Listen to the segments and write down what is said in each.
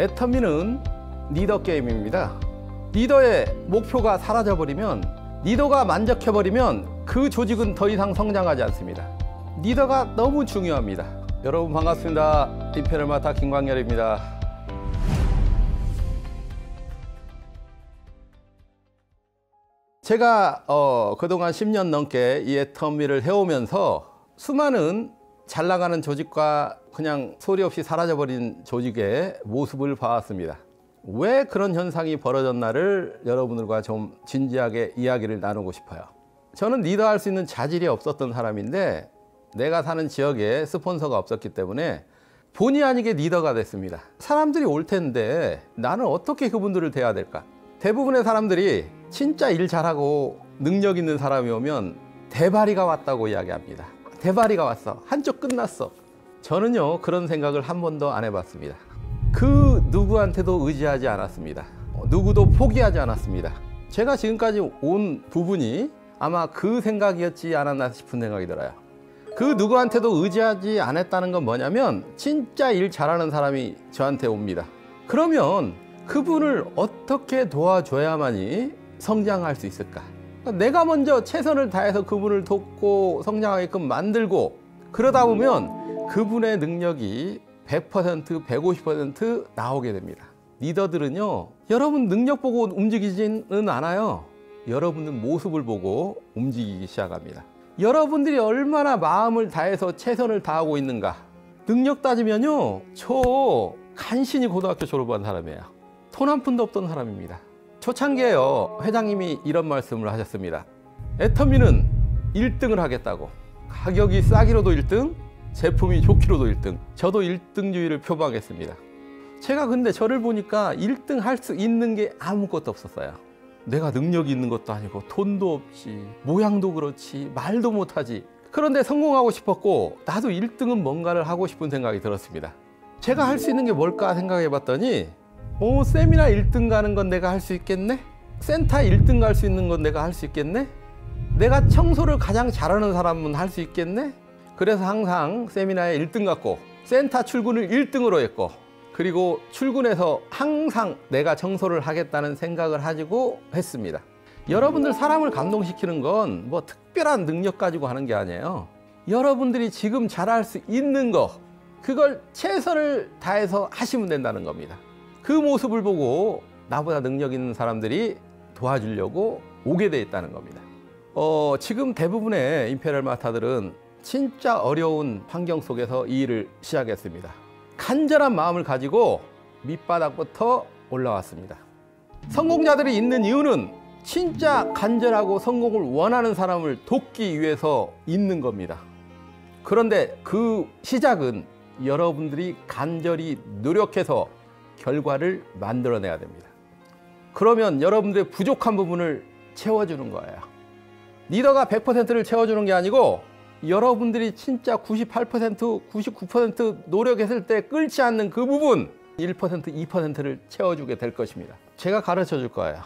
애터미는 리더 게임입니다. 리더의 목표가 사라져버리면, 리더가 만족해버리면 그 조직은 더 이상 성장하지 않습니다. 리더가 너무 중요합니다. 여러분 반갑습니다. 인편을 맡아 김광열입니다. 제가 그동안 10년 넘게 이 애터미를 해오면서 수많은 잘 나가는 조직과 그냥 소리 없이 사라져버린 조직의 모습을 봐왔습니다. 왜 그런 현상이 벌어졌나를 여러분들과 좀 진지하게 이야기를 나누고 싶어요. 저는 리더할 수 있는 자질이 없었던 사람인데, 내가 사는 지역에 스폰서가 없었기 때문에 본의 아니게 리더가 됐습니다. 사람들이 올 텐데 나는 어떻게 그분들을 대해야 될까? 대부분의 사람들이 진짜 일 잘하고 능력 있는 사람이 오면 대바리가 왔다고 이야기합니다. 대바리가 왔어. 한쪽 끝났어. 저는요, 그런 생각을 한 번도 안 해봤습니다. 그 누구한테도 의지하지 않았습니다. 누구도 포기하지 않았습니다. 제가 지금까지 온 부분이 아마 그 생각이었지 않았나 싶은 생각이 들어요. 그 누구한테도 의지하지 않았다는 건 뭐냐면, 진짜 일 잘하는 사람이 저한테 옵니다. 그러면 그분을 어떻게 도와줘야만이 성장할 수 있을까? 내가 먼저 최선을 다해서 그분을 돕고 성장하게끔 만들고, 그러다 보면 그분의 능력이 100%, 150% 나오게 됩니다. 리더들은요, 여러분 능력 보고 움직이지는 않아요. 여러분들 모습을 보고 움직이기 시작합니다. 여러분들이 얼마나 마음을 다해서 최선을 다하고 있는가. 능력 따지면요, 저 간신히 고등학교 졸업한 사람이에요. 돈 한 푼도 없던 사람입니다. 초창기에요, 회장님이 이런 말씀을 하셨습니다. 애터미는 1등을 하겠다고. 가격이 싸기로도 1등, 제품이 좋기로도 1등. 저도 1등주의를 표방했습니다. 제가 근데 저를 보니까 1등 할 수 있는 게 아무것도 없었어요. 내가 능력이 있는 것도 아니고 돈도 없지, 모양도 그렇지, 말도 못하지. 그런데 성공하고 싶었고, 나도 1등은 뭔가를 하고 싶은 생각이 들었습니다. 제가 할 수 있는 게 뭘까 생각해 봤더니, 세미나 1등 가는 건 내가 할 수 있겠네? 센터 1등 갈 수 있는 건 내가 할 수 있겠네? 내가 청소를 가장 잘하는 사람은 할 수 있겠네? 그래서 항상 세미나에 1등 갔고, 센터 출근을 1등으로 했고, 그리고 출근해서 항상 내가 청소를 하겠다는 생각을 가지고 했습니다. 여러분들 사람을 감동시키는 건 뭐 특별한 능력 가지고 하는 게 아니에요. 여러분들이 지금 잘할 수 있는 거, 그걸 최선을 다해서 하시면 된다는 겁니다. 그 모습을 보고 나보다 능력 있는 사람들이 도와주려고 오게 돼 있다는 겁니다. 지금 대부분의 임페리얼 마스터들은 진짜 어려운 환경 속에서 이 일을 시작했습니다. 간절한 마음을 가지고 밑바닥부터 올라왔습니다. 성공자들이 있는 이유는 진짜 간절하고 성공을 원하는 사람을 돕기 위해서 있는 겁니다. 그런데 그 시작은 여러분들이 간절히 노력해서 결과를 만들어내야 됩니다. 그러면 여러분들의 부족한 부분을 채워주는 거예요. 리더가 100%를 채워주는 게 아니고, 여러분들이 진짜 98%, 99% 노력했을 때 끓지 않는 그 부분 1%, 2%를 채워주게 될 것입니다. 제가 가르쳐 줄 거예요.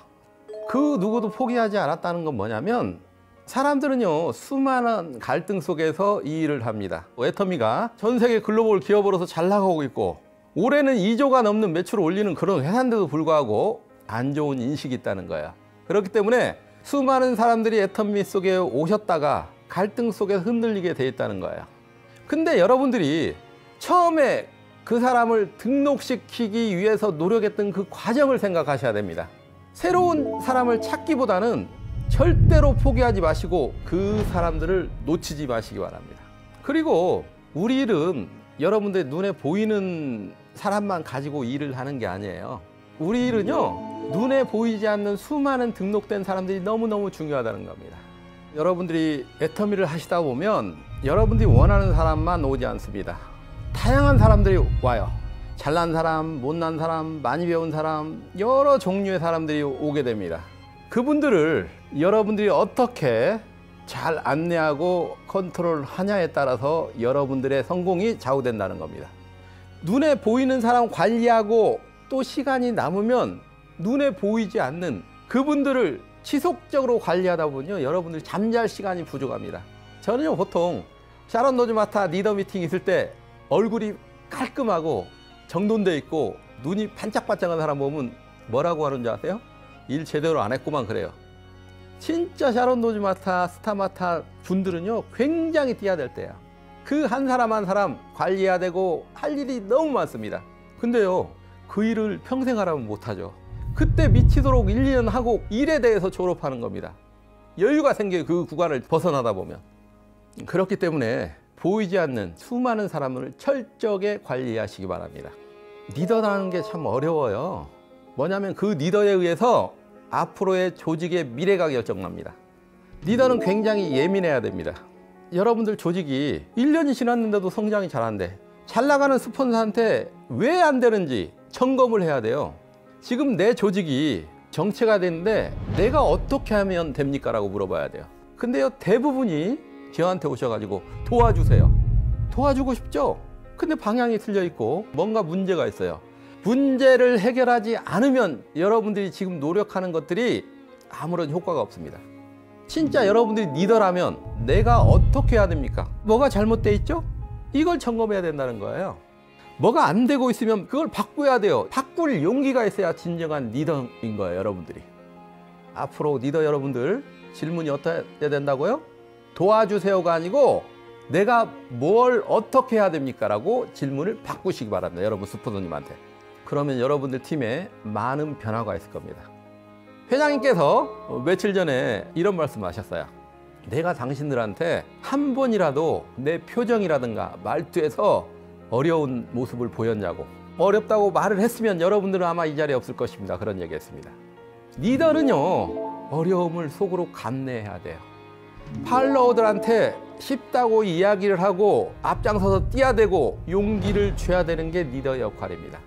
그 누구도 포기하지 않았다는 건 뭐냐면, 사람들은요, 수많은 갈등 속에서 이 일을 합니다. 애터미가 전 세계 글로벌 기업으로서 잘 나가고 있고, 올해는 2조가 넘는 매출을 올리는 그런 회사인데도 불구하고 안 좋은 인식이 있다는 거예요. 그렇기 때문에 수많은 사람들이 애터미 속에 오셨다가 갈등 속에서 흔들리게 돼 있다는 거예요. 근데 여러분들이 처음에 그 사람을 등록시키기 위해서 노력했던 그 과정을 생각하셔야 됩니다. 새로운 사람을 찾기보다는 절대로 포기하지 마시고 그 사람들을 놓치지 마시기 바랍니다. 그리고 우리 일은 여러분들 눈에 보이는 사람만 가지고 일을 하는 게 아니에요. 우리 일은요, 눈에 보이지 않는 수많은 등록된 사람들이 너무너무 중요하다는 겁니다. 여러분들이 애터미를 하시다 보면 여러분들이 원하는 사람만 오지 않습니다. 다양한 사람들이 와요. 잘난 사람, 못난 사람, 많이 배운 사람, 여러 종류의 사람들이 오게 됩니다. 그분들을 여러분들이 어떻게 잘 안내하고 컨트롤하냐에 따라서 여러분들의 성공이 좌우된다는 겁니다. 눈에 보이는 사람 관리하고 또 시간이 남으면 눈에 보이지 않는 그분들을 지속적으로 관리하다 보면요, 여러분들이 잠잘 시간이 부족합니다. 저는요, 보통 샤론 노즈마타 리더 미팅 있을 때 얼굴이 깔끔하고 정돈돼 있고 눈이 반짝반짝한 사람 보면 뭐라고 하는 줄 아세요? 일 제대로 안 했구만 그래요. 진짜 샤론 노즈마타, 스타마타 분들은요 굉장히 뛰어들 때야. 그 한 사람 한 사람 관리해야 되고 할 일이 너무 많습니다. 근데요 그 일을 평생 하라면 못하죠. 그때 미치도록 1, 2년 하고 일에 대해서 졸업하는 겁니다. 여유가 생겨요. 그 구간을 벗어나다 보면. 그렇기 때문에 보이지 않는 수많은 사람을 철저하게 관리하시기 바랍니다. 리더라는 게 참 어려워요. 뭐냐면 그 리더에 의해서 앞으로의 조직의 미래가 결정납니다. 리더는 굉장히 예민해야 됩니다. 여러분들 조직이 1년이 지났는데도 성장이 잘 안 돼. 잘 나가는 스폰서한테 왜 안 되는지 점검을 해야 돼요. 지금 내 조직이 정체가 됐는데 내가 어떻게 하면 됩니까? 라고 물어봐야 돼요. 근데요 대부분이 저한테 오셔가지고 도와주세요. 도와주고 싶죠? 근데 방향이 틀려 있고 뭔가 문제가 있어요. 문제를 해결하지 않으면 여러분들이 지금 노력하는 것들이 아무런 효과가 없습니다. 진짜 여러분들이 리더라면 내가 어떻게 해야 됩니까? 뭐가 잘못돼 있죠? 이걸 점검해야 된다는 거예요. 뭐가 안 되고 있으면 그걸 바꿔야 돼요. 바꿀 용기가 있어야 진정한 리더인 거예요, 여러분들이. 앞으로 리더 여러분들 질문이 어떻게 해야 된다고요? 도와주세요가 아니고 내가 뭘 어떻게 해야 됩니까? 라고 질문을 바꾸시기 바랍니다. 여러분 스폰서님한테. 그러면 여러분들 팀에 많은 변화가 있을 겁니다. 회장님께서 며칠 전에 이런 말씀 하셨어요. 내가 당신들한테 한 번이라도 내 표정이라든가 말투에서 어려운 모습을 보였냐고. 어렵다고 말을 했으면 여러분들은 아마 이 자리에 없을 것입니다. 그런 얘기 했습니다. 리더는요 어려움을 속으로 감내해야 돼요. 팔로워들한테 쉽다고 이야기를 하고 앞장서서 뛰어대고 용기를 줘야 되는 게 리더의 역할입니다.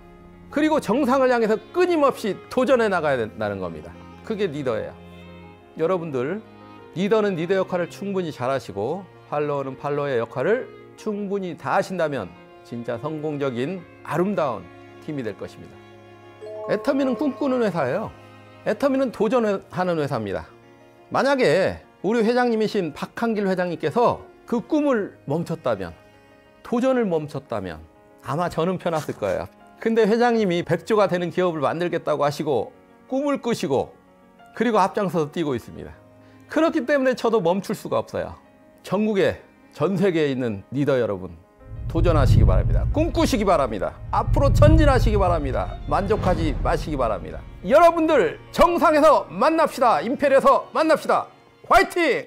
그리고 정상을 향해서 끊임없이 도전해 나가야 된다는 겁니다. 그게 리더예요. 여러분들 리더는 리더 역할을 충분히 잘하시고 팔로워는 팔로워의 역할을 충분히 다 하신다면 진짜 성공적인 아름다운 팀이 될 것입니다. 애터미는 꿈꾸는 회사예요. 애터미는 도전하는 회사입니다. 만약에 우리 회장님이신 박한길 회장님께서 그 꿈을 멈췄다면, 도전을 멈췄다면 아마 저는 편했을 거예요. 근데 회장님이 100조가 되는 기업을 만들겠다고 하시고 꿈을 꾸시고 그리고 앞장서서 뛰고 있습니다. 그렇기 때문에 저도 멈출 수가 없어요. 전국에 전 세계에 있는 리더 여러분 도전하시기 바랍니다. 꿈꾸시기 바랍니다. 앞으로 전진하시기 바랍니다. 만족하지 마시기 바랍니다. 여러분들 정상에서 만납시다. 임페리에서 만납시다. 화이팅!